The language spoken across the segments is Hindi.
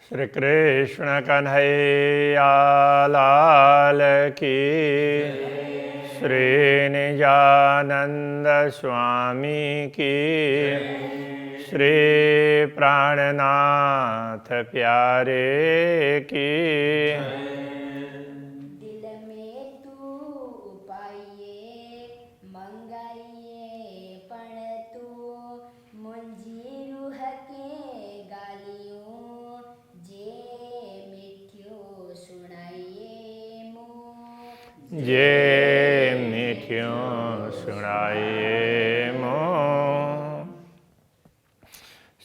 श्री कृष्ण कन्हैया लाल की, श्री निजानंद स्वामी की, श्री प्राणनाथ प्यारे की। दिल में तू पाइए मंगाइए पण तू मुंजी रूह के गालियों जे मिठियो सुनाइए मुँह जे मिठियों सुनाइए मों।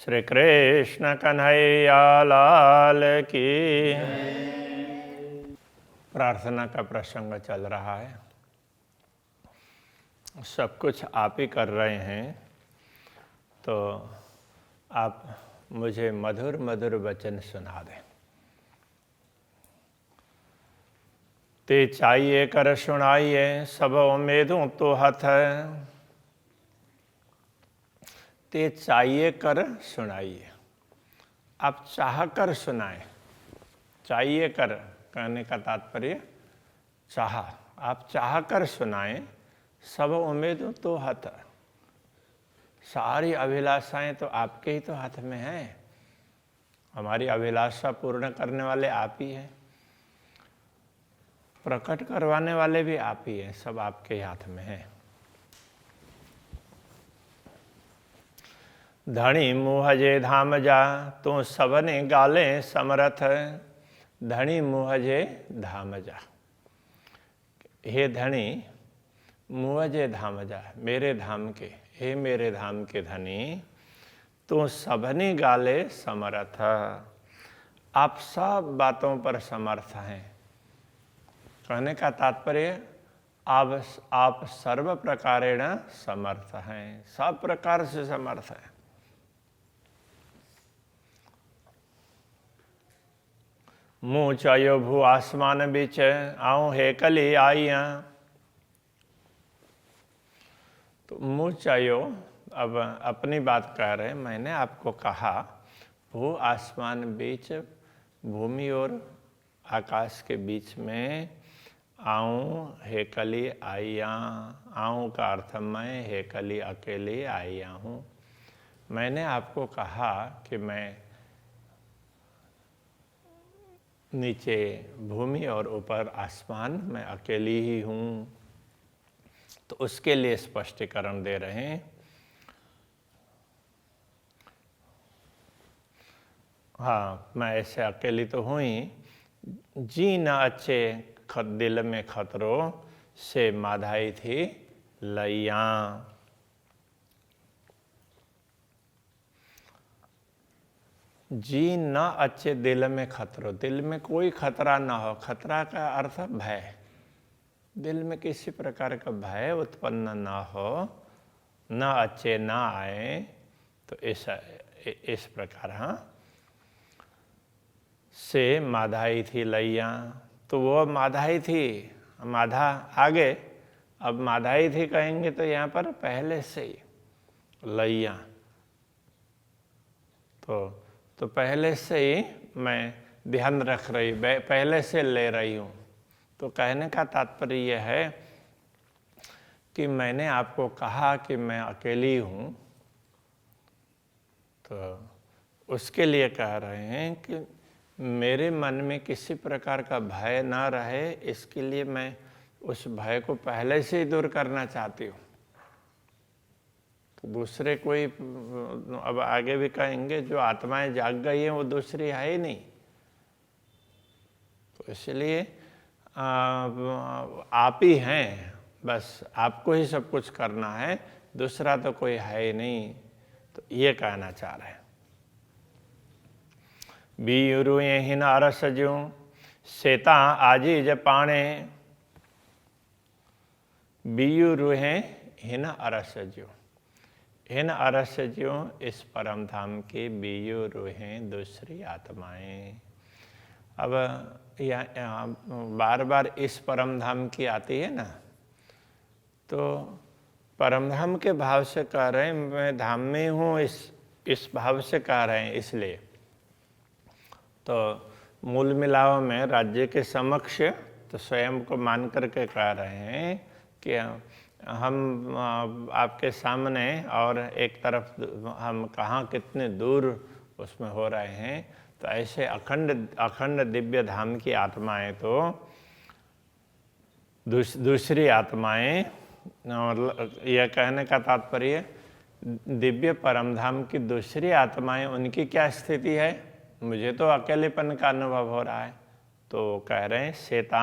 श्री कृष्ण कन्हैया लाल की। प्रार्थना का प्रसंग चल रहा है, सब कुछ आप ही कर रहे हैं, तो आप मुझे मधुर मधुर वचन सुना दें। ते चाहिए कर सुनाइए सब उम्मीदों तो हथ, ते चाहिए कर सुनाइए। आप चाह कर सुनाएं। चाहिए कर कहने का तात्पर्य चाह, आप चाह कर सुनाएं। सब उम्मीदों तो हथ, सारी अभिलाषाएं तो आपके ही तो हाथ में हैं। हमारी अभिलाषा पूर्ण करने वाले आप ही हैं, प्रकट करवाने वाले भी आप ही हैं, सब आपके ही हाथ में हैं। धनी मुहजे धाम जा तू सबने गाले समरथ, धनी मुहजे धाम जा। हे धनी मुहजे धाम जा, मेरे धाम के, हे मेरे धाम के धनी, तू सबने गाले समर्थ। आप सब बातों पर समर्थ हैं। कहने का तात्पर्य आप सर्व प्रकारेण समर्थ हैं, सब प्रकार से समर्थ हैं। मुँह चायो भू आसमान बीच आऊँ हे कली आइया। तो मुँह चायो, अब अपनी बात कह रहे हैं। मैंने आपको कहा भू आसमान बीच, भूमि और आकाश के बीच में आऊँ हे कली आइया। आऊँ का अर्थ मैं, हे कली अकेली आइया हूँ। मैंने आपको कहा कि मैं नीचे भूमि और ऊपर आसमान में अकेली ही हूँ, तो उसके लिए स्पष्टीकरण दे रहे हैं। हाँ, मैं ऐसे अकेली तो हूँ ही। जी न अच्छे दिल में खतरों से माधाई थी लैया। जी न अच्छे दिल में खतरो, दिल में कोई खतरा ना हो। खतरा का अर्थ भय, दिल में किसी प्रकार का भय उत्पन्न ना हो, न अच्छे ना आए, तो इस प्रकार। हाँ, से माधाई थी लैया, तो वो माधाई थी, माधा आगे, अब माधाई थी कहेंगे तो यहाँ पर पहले से ही लैया, तो पहले से ही मैं ध्यान रख रही, पहले से ले रही हूँ। तो कहने का तात्पर्य यह है कि मैंने आपको कहा कि मैं अकेली हूँ, तो उसके लिए कह रहे हैं कि मेरे मन में किसी प्रकार का भय ना रहे, इसके लिए मैं उस भय को पहले से ही दूर करना चाहती हूँ। तो दूसरे कोई, अब आगे भी कहेंगे, जो आत्माएं जाग गई हैं वो दूसरी है ही नहीं। तो इसलिए आप ही हैं, बस आपको ही सब कुछ करना है, दूसरा तो कोई है ही नहीं। तो ये कहना चाह रहे हैं। बीरुए हिन अरस ज्यों सेता आजी ज पाणे, बीयू रूहे हिन अरस ज्यों, हिन अरस ज्यों इस परम धाम के बीयू रूहें दूसरी आत्माएं। अब यहाँ बार बार इस परम धाम की आती है ना, तो परम धाम के भाव से कह रहे हैं, मैं धाम में हूँ, इस भाव से कह रहे हैं। इसलिए तो मूल मिलाव में राज्य के समक्ष तो स्वयं को मान करके कह रहे हैं कि हम आपके सामने और एक तरफ हम कहाँ कितने दूर उसमें हो रहे हैं। तो ऐसे अखंड दिव्य धाम की आत्माएं तो दूसरी आत्माएं, यह कहने का तात्पर्य दिव्य परम धाम की दूसरी आत्माएं उनकी क्या स्थिति है। मुझे तो अकेलेपन का अनुभव हो रहा है। तो कह रहे हैं शेता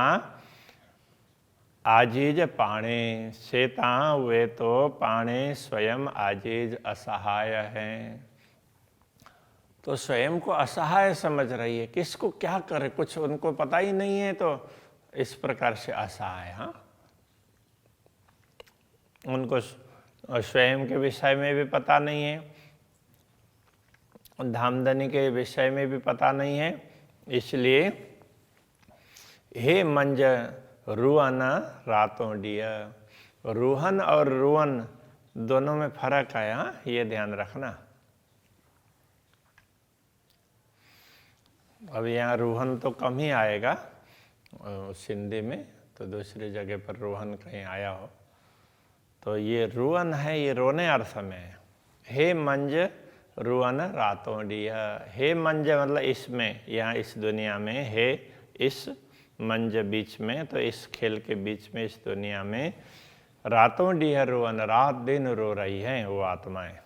आजीज पाणे, शेता वे तो पाणे स्वयं आजीज असहाय हैं। तो स्वयं को असहाय समझ रही है, किसको क्या करे कुछ उनको पता ही नहीं है। तो इस प्रकार से असहाय, हाँ, उनको स्वयं के विषय में भी पता नहीं है, धामधनी के विषय में भी पता नहीं है। इसलिए हे मंज रुअन रातों डिया, रूहन और रुअन दोनों में फर्क है, हाँ, ये ध्यान रखना। अब यहाँ रूहन तो कम ही आएगा सिंधी में, तो दूसरी जगह पर रोहन कहीं आया हो। तो ये रुअन है, ये रोने अर्थ में है। हे मंज रुअन रातों डिया, हे मंज मतलब इसमें, यहाँ इस दुनिया में, हे इस मंज बीच में, तो इस खेल के बीच में, इस दुनिया में रातों डिया रुअन, रात दिन रो रही हैं वो आत्माएं।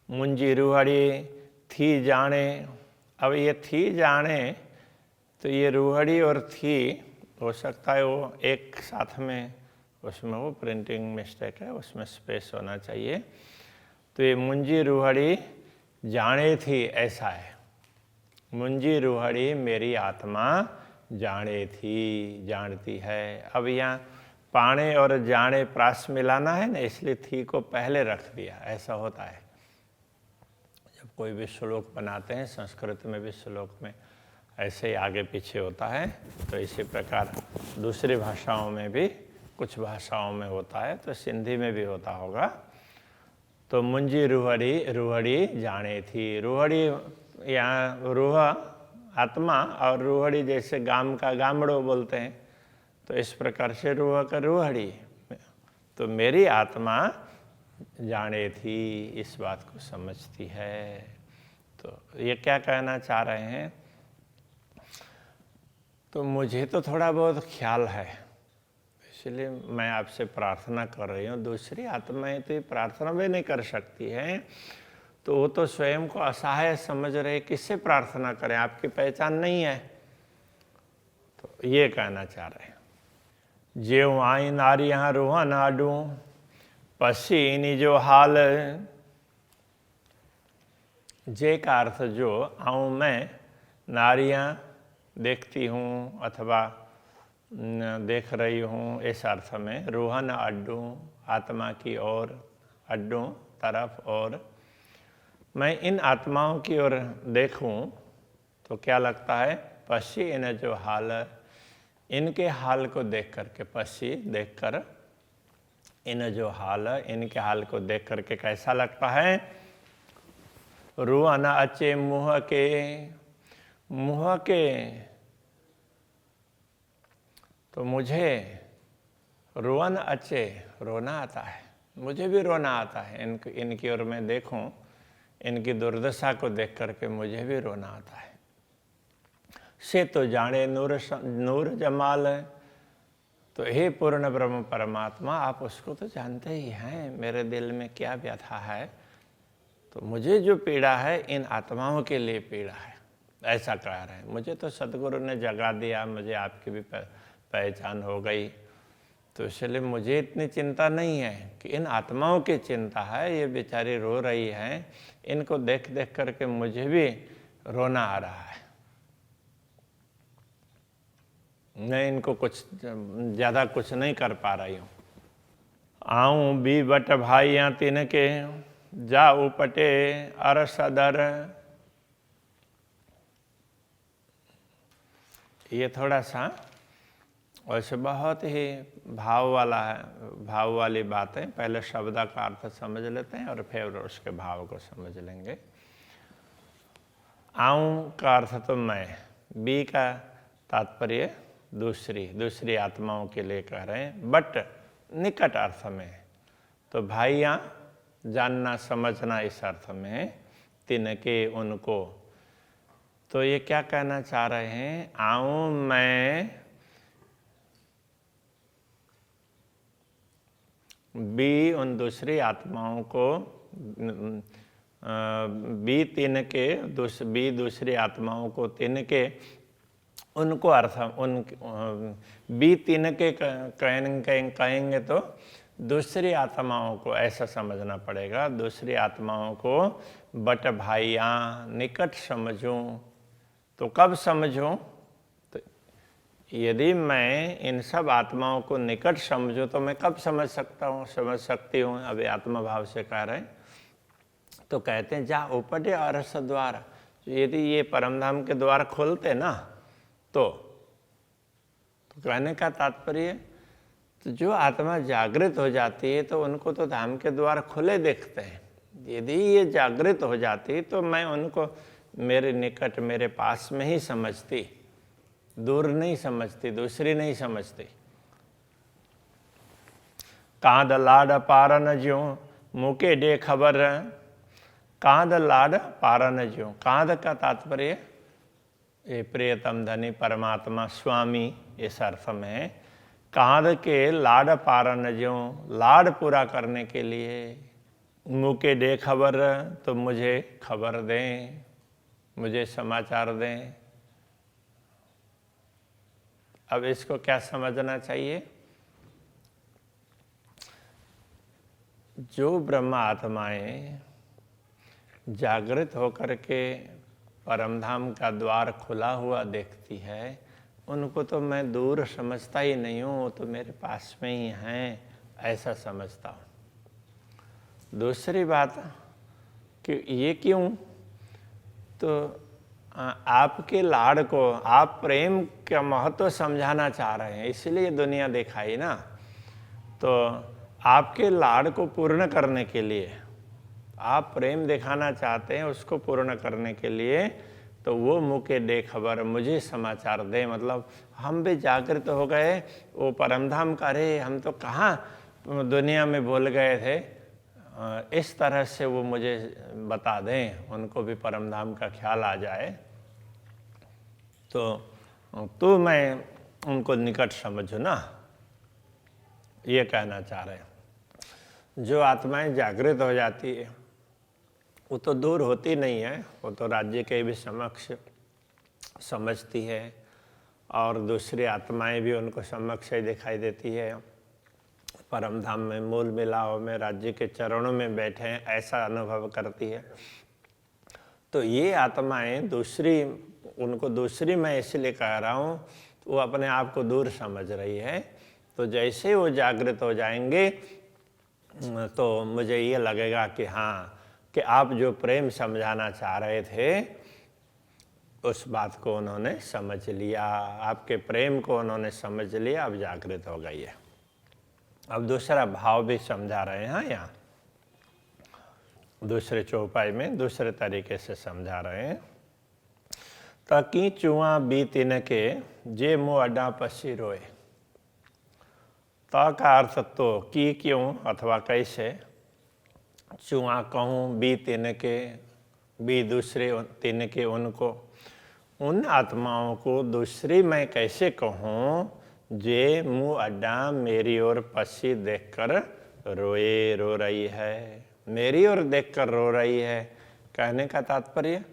मुंजी रूहड़ी थी जाने, अब ये थी जाने, तो ये रूहड़ी और थी हो सकता है वो एक साथ में, उसमें वो प्रिंटिंग मिस्टेक है, उसमें स्पेस होना चाहिए। तो ये मुंजी रूहड़ी जाने थी, ऐसा है। मुंजी रूहड़ी मेरी आत्मा जाने थी, जानती है। अब यहाँ पाणे और जाने प्रास मिलाना है ना, इसलिए थी को पहले रख दिया। ऐसा होता है जब कोई भी श्लोक बनाते हैं, संस्कृत में भी श्लोक में ऐसे ही आगे पीछे होता है। तो इसी प्रकार दूसरी भाषाओं में भी, कुछ भाषाओं में होता है, तो सिंधी में भी होता होगा। तो मुंजी रूहड़ी, रूहड़ी जाने थी। रूहड़ी यहाँ रूह आत्मा और रूहड़ी जैसे गाम का गामड़ो बोलते हैं, तो इस प्रकार से रूह का रूहड़ी। तो मेरी आत्मा जाने थी, इस बात को समझती है। तो ये क्या कहना चाह रहे हैं, तो मुझे तो थोड़ा बहुत ख्याल है, इसलिए मैं आपसे प्रार्थना कर रही हूँ। दूसरी आत्माएं तो ये प्रार्थना भी नहीं कर सकती हैं, तो वो तो स्वयं को असहाय समझ रहे, किससे प्रार्थना करें, आपकी पहचान नहीं है। तो ये कहना चाह रहे हैं, जेव आई नारी यहाँ रूहा नाडू पसी जो हाल, जे का अर्थ जो, आऊँ मैं नारियाँ देखती हूँ अथवा देख रही हूँ, इस अर्थ में। रूहन अड्डू आत्मा की ओर, अड्डू तरफ, और मैं इन आत्माओं की ओर देखूं तो क्या लगता है, पश्ची इन जो हाल, इनके हाल को देख करके, पश्ची देख कर, इन जो हाल, इनके हाल को देख करके कैसा लगता है। रूहन अचे मुँह के, मुँह के, तो मुझे रोवन अचे, रोना आता है, मुझे भी रोना आता है। इनकी ओर मैं देखूं, इनकी दुर्दशा को देख करके मुझे भी रोना आता है। से तो जाने नूर जमाल, तो हे पूर्ण ब्रह्म परमात्मा, आप उसको तो जानते ही हैं मेरे दिल में क्या व्यथा है। तो मुझे जो पीड़ा है, इन आत्माओं के लिए पीड़ा है, ऐसा कह रहे हैं। मुझे तो सदगुरु ने जगा दिया, मुझे आपकी भी पहचान हो गई, तो इसलिए मुझे इतनी चिंता नहीं है कि इन आत्माओं की चिंता है। ये बेचारी रो रही हैं, इनको देख देख करके मुझे भी रोना आ रहा है। मैं इनको कुछ ज़्यादा कुछ नहीं कर पा रही हूँ। आऊँ भी बट भाइयाँ तिनके, जा उपटे अरसदर। ये थोड़ा सा वैसे बहुत ही भाव वाला है, भाव वाली बात है। पहले शब्द का अर्थ समझ लेते हैं और फिर उसके भाव को समझ लेंगे। आऊँ का अर्थ तो मैं, बी का तात्पर्य दूसरी आत्माओं के लिए कह रहे हैं, बट निकट अर्थ में। तो भाइयाँ जानना समझना इस अर्थ में, तिनके उनको। तो ये क्या कहना चाह रहे हैं, आऊँ मैं बी उन दूसरी आत्माओं को, बी तिनके बी दूसरी आत्माओं को तिनके उनको अर्थ बी तिनके कहेंगे तो दूसरी आत्माओं को ऐसा समझना पड़ेगा, दूसरी आत्माओं को बट भाइयाँ निकट समझूं। तो कब समझूं, तो यदि मैं इन सब आत्माओं को निकट समझूं तो मैं कब समझ सकती हूँ। अभी आत्मा भाव से कह रहे हैं, तो कहते हैं जा उपटे अरस द्वार, यदि ये परमधाम के द्वार खोलते ना तो कहने का तात्पर्य, तो जो आत्मा जागृत हो जाती है तो उनको तो धाम के द्वार खुले देखते हैं। यदि ये जागृत हो जाती तो मैं उनको मेरे निकट, मेरे पास में ही समझती, दूर नहीं समझती, दूसरी नहीं समझती। कांद लाड पारन ज्यों मुके दे खबर, कांद लाड पारन ज्यों, कांद का तात्पर्य ये प्रियतम धनी परमात्मा स्वामी इस अर्थ में। कांद के लाड पारन ज्यों, लाड पूरा करने के लिए, मुके दे खबर, तो मुझे खबर दें, मुझे समाचार दें। अब इसको क्या समझना चाहिए, जो ब्रह्म आत्माएं जागृत होकर के परमधाम का द्वार खुला हुआ देखती है, उनको तो मैं दूर समझता ही नहीं हूँ, वो तो मेरे पास में ही हैं, ऐसा समझता हूँ। दूसरी बात कि ये क्यों, तो आपके लाड़ को, आप प्रेम का महत्व समझाना चाह रहे हैं, इसलिए दुनिया दिखाई ना। तो आपके लाड़ को पूर्ण करने के लिए, आप प्रेम दिखाना चाहते हैं, उसको पूर्ण करने के लिए तो वो मुके दे खबर, मुझे समाचार दे। मतलब हम भी जागृत हो गए, वो परमधाम का, अरे हम तो कहाँ दुनिया में भूल गए थे, इस तरह से वो मुझे बता दें, उनको भी परमधाम का ख्याल आ जाए। तो मैं उनको निकट समझूँ ना, ये कहना चाह रहे हैं। जो आत्माएं जागृत हो जाती है वो तो दूर होती नहीं है, वो तो राज्य के भी समक्ष समझती है, और दूसरी आत्माएं भी उनको समक्ष ही दिखाई देती है। परमधाम में, मूल मिलाव में, राज्य के चरणों में बैठे हैं, ऐसा अनुभव करती है। तो ये आत्माएं दूसरी, उनको दूसरी मैं इसलिए कह रहा हूँ, वो अपने आप को दूर समझ रही है। तो जैसे वो जागृत हो जाएंगे तो मुझे ये लगेगा कि हाँ, कि आप जो प्रेम समझाना चाह रहे थे उस बात को उन्होंने समझ लिया, आपके प्रेम को उन्होंने समझ लिया, अब जागृत हो गई है। अब दूसरा भाव भी समझा रहे हैं यहाँ, दूसरे चौपाई में दूसरे तरीके से समझा रहे हैं। ताकि चुआ बीत इनके जे मुँह अड्डा पसी रोए। त का अर्थ तो की, क्यों अथवा कैसे, चुआ कहूँ, बी तिनके, बी दूसरे तिनके उनको, उन आत्माओं को दूसरी मैं कैसे कहूँ, जे मुँह अड्डा मेरी ओर पसी देखकर रो रही है, मेरी ओर देखकर रो रही है। कहने का तात्पर्य,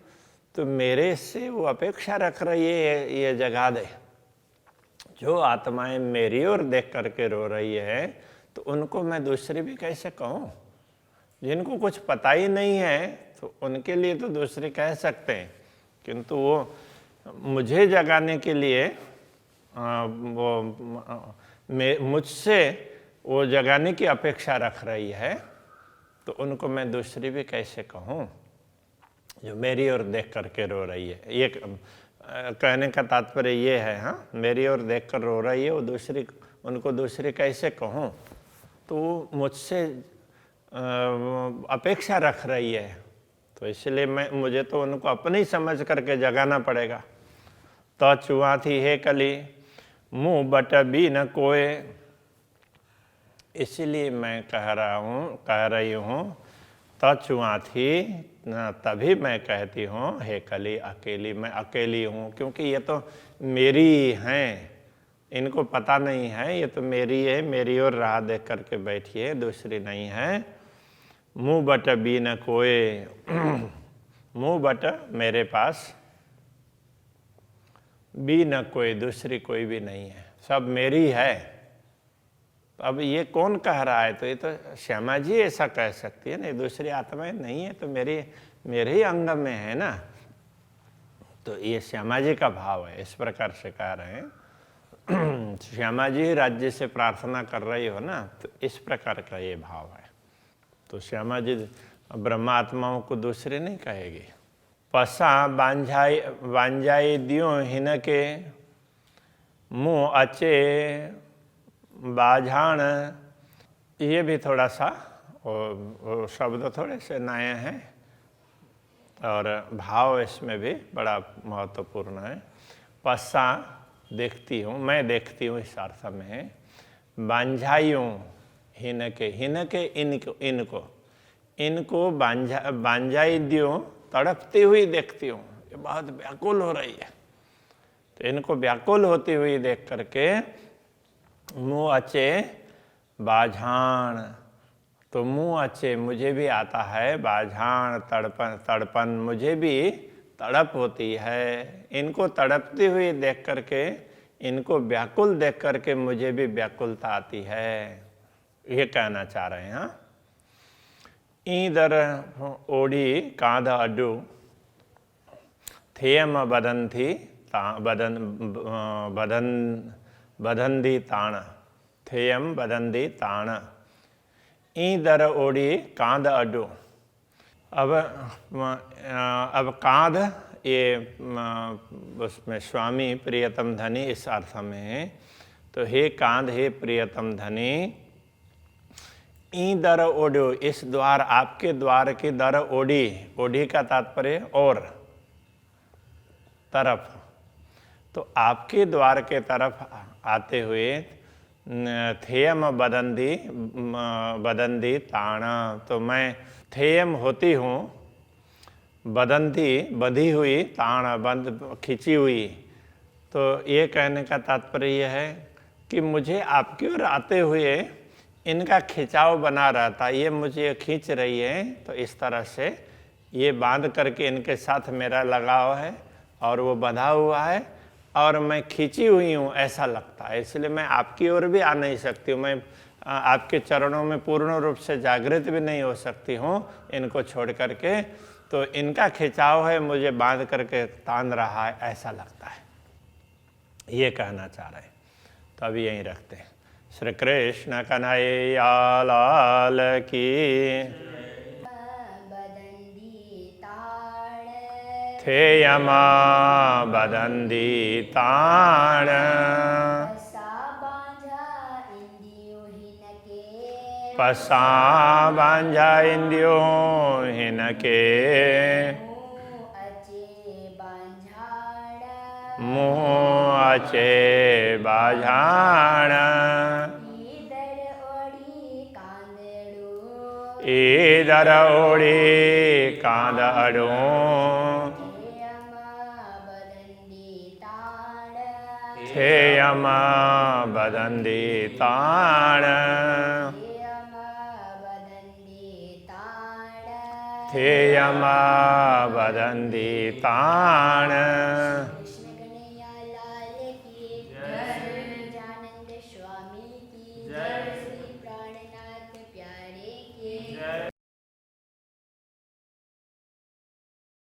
तो मेरे से वो अपेक्षा रख रही है, ये जगा दे। जो आत्माएं मेरी ओर देख करके रो रही है, तो उनको मैं दूसरी भी कैसे कहूँ। जिनको कुछ पता ही नहीं है तो उनके लिए तो दूसरे कह सकते हैं, किंतु वो मुझे जगाने के लिए मुझसे वो जगाने की अपेक्षा रख रही है, तो उनको मैं दूसरी भी कैसे कहूँ जो मेरी ओर देख करके रो रही है। ये कहने का तात्पर्य ये है, हाँ, मेरी ओर देख कर रो रही है, वो दूसरी, उनको दूसरी कैसे कहूँ, तो वो मुझसे अपेक्षा रख रही है, तो इसलिए मुझे तो उनको अपनी समझ करके जगाना पड़ेगा। तो चुआ थी हे कली मुँह बट भी न कोय, इसलिए मैं कह रही हूँ तो चुआ थी तभी मैं कहती हूँ हे कली अकेली, मैं अकेली हूँ, क्योंकि ये तो मेरी हैं, इनको पता नहीं है, ये तो मेरी है, मेरी ओर राह देख करके बैठी है, दूसरी नहीं है। मुँह बट भी न कोय, मुँह बट मेरे पास, भी न कोई, दूसरी कोई भी नहीं है, सब मेरी है। अब ये कौन कह रहा है? तो ये तो श्यामा जी ऐसा कह सकती है ना, दूसरी आत्माएं नहीं है तो मेरे ही अंग में है ना। तो ये श्यामा जी का भाव है, इस प्रकार से कह रहे हैं। श्यामा जी राज्य से प्रार्थना कर रही हो ना, तो इस प्रकार का ये भाव है। तो श्यामा जी ब्रह्मा आत्माओं को दूसरे नहीं कहेगी। पसा बांझाई दियो हिनके, मुँह अचे बाझाण, ये भी थोड़ा सा वो शब्द थोड़े से नए हैं और भाव इसमें भी बड़ा महत्वपूर्ण है। पसा देखती हूँ, मैं देखती हूँ इस अर्थ में। बांझाइयों हिनके, हिनके इनको बांझाई दियो, तड़पती हुई देखती हूँ, ये बहुत व्याकुल हो रही है। तो इनको व्याकुल होती हुई देख करके मुँह अचे बाझाण, तो मुँह अचे मुझे भी आता है, बाझाण तड़पन मुझे भी तड़प होती है। इनको तड़पती हुई देख करके, इनको व्याकुल देख करके मुझे भी व्याकुलता आती है, ये कहना चाह रहे हैं। ईदर ओढ़ी कांध अड्डू, थेयम बदंती बदंदी ताण, थेयम बदंदी ताण, ईदर ओढ़ी कांध अड्डू। अब कांध ये उसमें स्वामी प्रियतम धनी इस अर्थ में। तो हे कांध, हे प्रियतम धनी, ई दर ओढ़ो, इस द्वार, आपके द्वार की दर ओढ़ी, ओढ़ी का तात्पर्य और तरफ, तो आपके द्वार के तरफ आते हुए थेयम बदंदी ताण, तो मैं थेयम होती हूँ, बदंती बंधी हुई, ताण बंद खिंची हुई। तो ये कहने का तात्पर्य यह है कि मुझे आपकी ओर आते हुए इनका खिंचाव बना रहता, ये मुझे खींच रही है, तो इस तरह से ये बांध करके इनके साथ मेरा लगाव है और वो बंधा हुआ है और मैं खींची हुई हूँ ऐसा लगता है, इसलिए मैं आपकी ओर भी आ नहीं सकती हूँ, मैं आपके चरणों में पूर्ण रूप से जागृत भी नहीं हो सकती हूँ इनको छोड़ करके। तो इनका खिंचाव है, मुझे बांध करके तान रहा है ऐसा लगता है, ये कहना चाह रहे हैं। तो अभी यहीं रखते हैं। श्री कृष्ण कन्हैया लाल की। थेयमा बदंदी ताण, पसा बांझा इंदियो हिनके, मुँह अचे बाझाण, ईदर ओढ़ी कांध अडू, थेयम बदंदी ताण, थेयम बदंदी ताण।